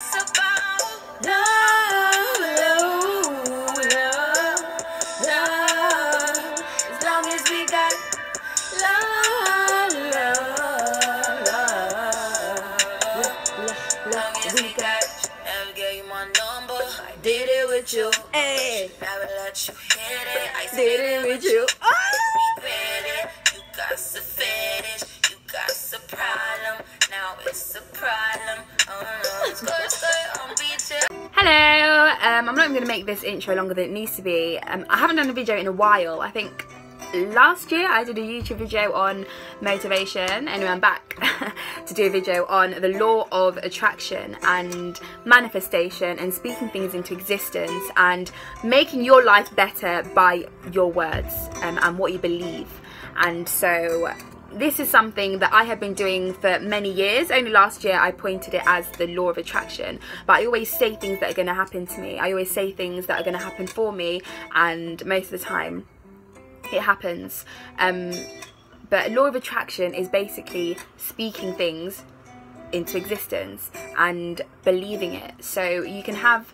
It's about love, love, love, love. As long as we got love, love, love, long as we got. Never gave you my number. I did it with you. Hey, never let you hit it. I did it with you. We ready. You got a fetish. You got a problem. Now it's a problem. Oh no, it's good on beach. Hello, I'm not even going to make this intro longer than it needs to be. I haven't done a video in a while. I think last year I did a YouTube video on motivation. Anyway, I'm back to do a video on the law of attraction and manifestation and speaking things into existence and making your life better by your words and what you believe. And so this is something that I have been doing for many years. Only last year I pointed it as the law of attraction, but I always say things that are going to happen to me. I always say things that are going to happen for me, and most of the time it happens. But law of attraction is basically speaking things into existence and believing it. So you can have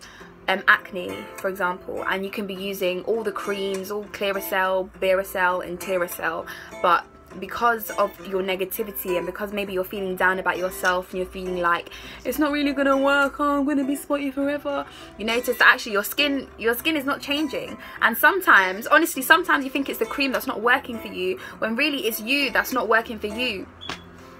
acne, for example, and you can be using all the creams, all Clearasil, Bearasil and Tearasil, but because of your negativity and because maybe you're feeling down about yourself and you're feeling like it's not really gonna work, oh, I'm gonna be spotty forever, you notice that actually your skin is not changing. And sometimes, honestly, sometimes you think it's the cream that's not working for you when really it's you that's not working for you.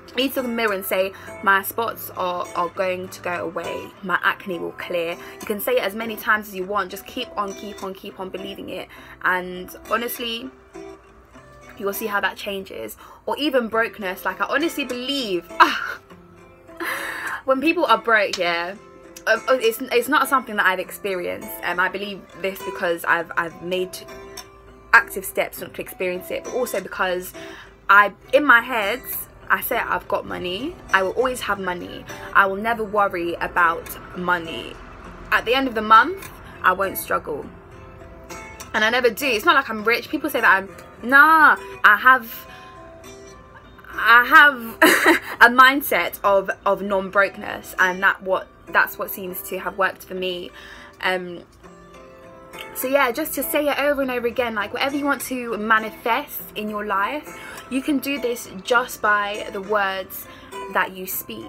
You need to look in the mirror and say, my spots are going to go away, my acne will clear. You can say it as many times as you want, just keep on believing it, and honestly you'll see how that changes. Or even brokenness. Like, I honestly believe when people are broke, yeah, it's not something that I've experienced. I believe this because I've made active steps not to experience it, but also because in my head I say I've got money, I will always have money, I will never worry about money. At the end of the month I won't struggle, and I never do. It's not like I'm rich. People say that I'm, nah, I have a mindset of non-brokenness, and that's what seems to have worked for me. So yeah, just to say it over and over again, like whatever you want to manifest in your life, you can do this just by the words that you speak.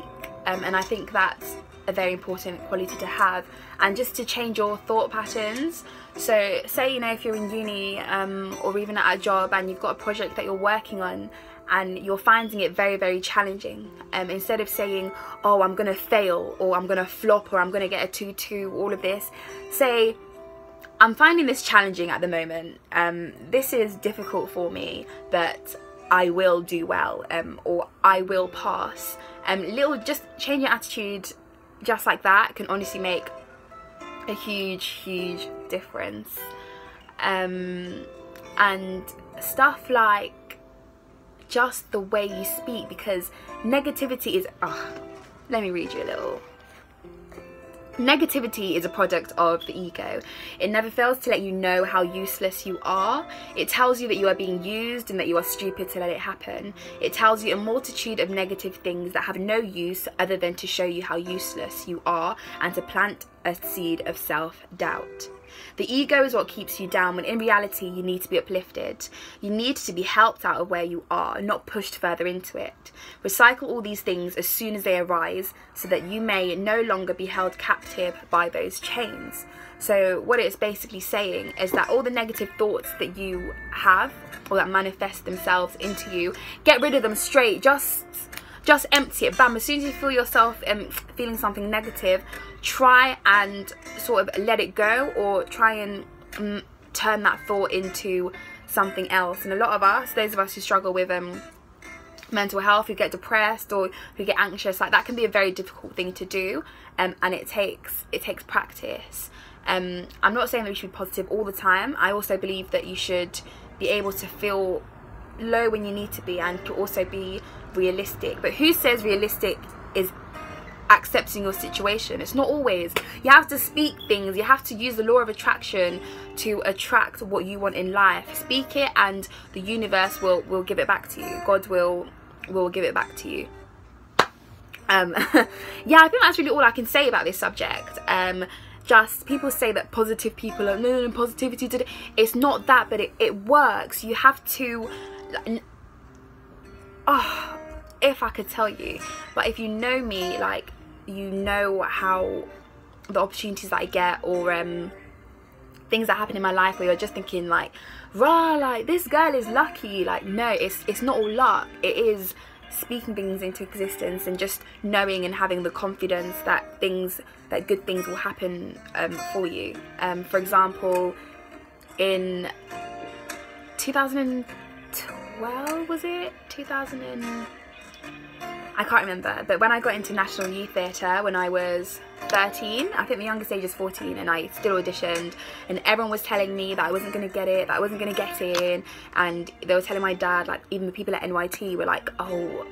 And I think that's a very important quality to have, and just to change your thought patterns. So say, you know, if you're in uni or even at a job and you've got a project that you're working on and you're finding it very, very challenging, instead of saying, oh, I'm gonna fail, or I'm gonna flop, or I'm gonna get a 2-2, all of this, say, I'm finding this challenging at the moment, this is difficult for me, but I will do well, or I will pass. Just change your attitude just like that can honestly make a huge difference. And stuff like just the way you speak, because negativity is, let me read you a little. Negativity is a product of the ego. It never fails to let you know how useless you are. It tells you that you are being used and that you are stupid to let it happen. It tells you a multitude of negative things that have no use other than to show you how useless you are and to plant a seed of self-doubt. The ego is what keeps you down, when in reality you need to be uplifted. You need to be helped out of where you are, not pushed further into it. Recycle all these things as soon as they arise so that you may no longer be held captive by those chains. So what it's basically saying is that all the negative thoughts that you have or that manifest themselves into you, get rid of them straight. Just empty it, bam. As soon as you feel yourself feeling something negative, try and sort of let it go, or try and turn that thought into something else. And a lot of us, those of us who struggle with mental health, who get depressed or who get anxious, like that can be a very difficult thing to do, and it takes practice. I'm not saying that we should be positive all the time. I also believe that you should be able to feel low when you need to be, and to also be realistic. But who says realistic is accepting your situation? It's not always. You have to speak things, you have to use the law of attraction to attract what you want in life. Speak it and the universe will give it back to you. God will give it back to you. Yeah, I think that's really all I can say about this subject. Just people say that positive people are no positivity today. It's not that, but it works. You have to, oh, if I could tell you, but if you know me, like, you know how the opportunities that I get, or things that happen in my life where you're just thinking like, rah, like this girl is lucky. Like, no, it's not all luck. It is speaking things into existence and just knowing and having the confidence that good things will happen for you. For example, in 2012, was it? I can't remember, but when I got into National Youth Theatre when I was 13, I think the youngest age is 14, and I still auditioned, and everyone was telling me that I wasn't going to get it, that I wasn't going to get in, and they were telling my dad, like, even the people at NYT were like, oh,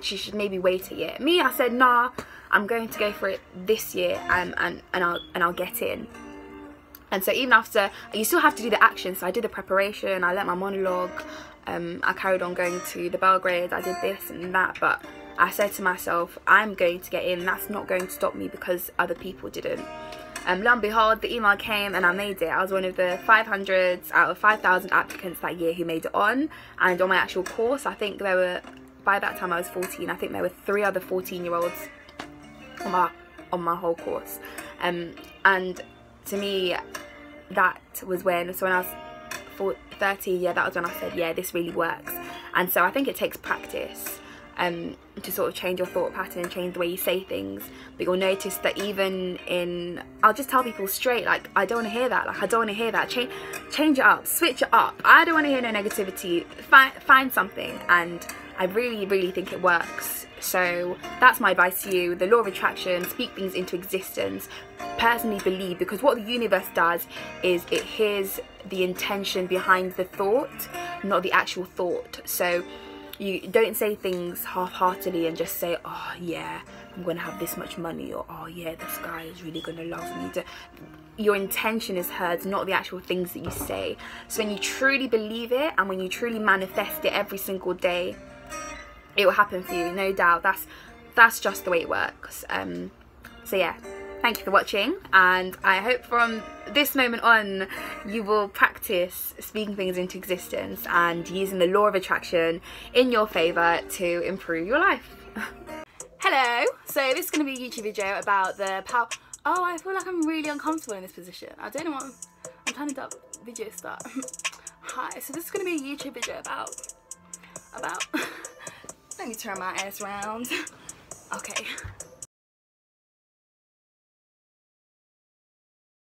she should maybe wait a year. Me, I said, nah, I'm going to go for it this year, and I'll get in. And so even after, you still have to do the action, so I did the preparation, I learnt my monologue, I carried on going to the Belgrade, I did this and that, but I said to myself, I'm going to get in, that's not going to stop me because other people didn't. Lo and behold, the email came and I made it. I was one of the 500s out of 5,000 applicants that year who made it on. And on my actual course, I think there were, by that time I was 14, I think there were 3 other 14-year-olds on my whole course. And to me, that was when, so when I was 13, yeah, that was when I said, yeah, this really works. And so I think it takes practice to sort of change your thought pattern and change the way you say things. But you'll notice that even in, I'll just tell people straight, like, I don't want to hear that, like, I don't want to hear that, change it up, switch it up. I don't want to hear no negativity. Find something, and I really think it works. So that's my advice to you. The law of attraction, speak things into existence, personally believe, because what the universe does is it hears the intention behind the thought, not the actual thought. So you don't say things half-heartedly and just say, oh yeah, I'm gonna have this much money, or oh yeah, this guy is really gonna love me. Your intention is heard, not the actual things that you say. So when you truly believe it, and when you truly manifest it every single day, it will happen for you, no doubt. That's just the way it works. So yeah, thank you for watching, and I hope from this moment on you will practice speaking things into existence and using the law of attraction in your favour to improve your life. Hello, so this is going to be a YouTube video about the power. Oh, I feel like I'm really uncomfortable in this position. I don't know what I'm trying to do video start. Hi, so this is going to be a YouTube video about let me turn my ass around. Okay.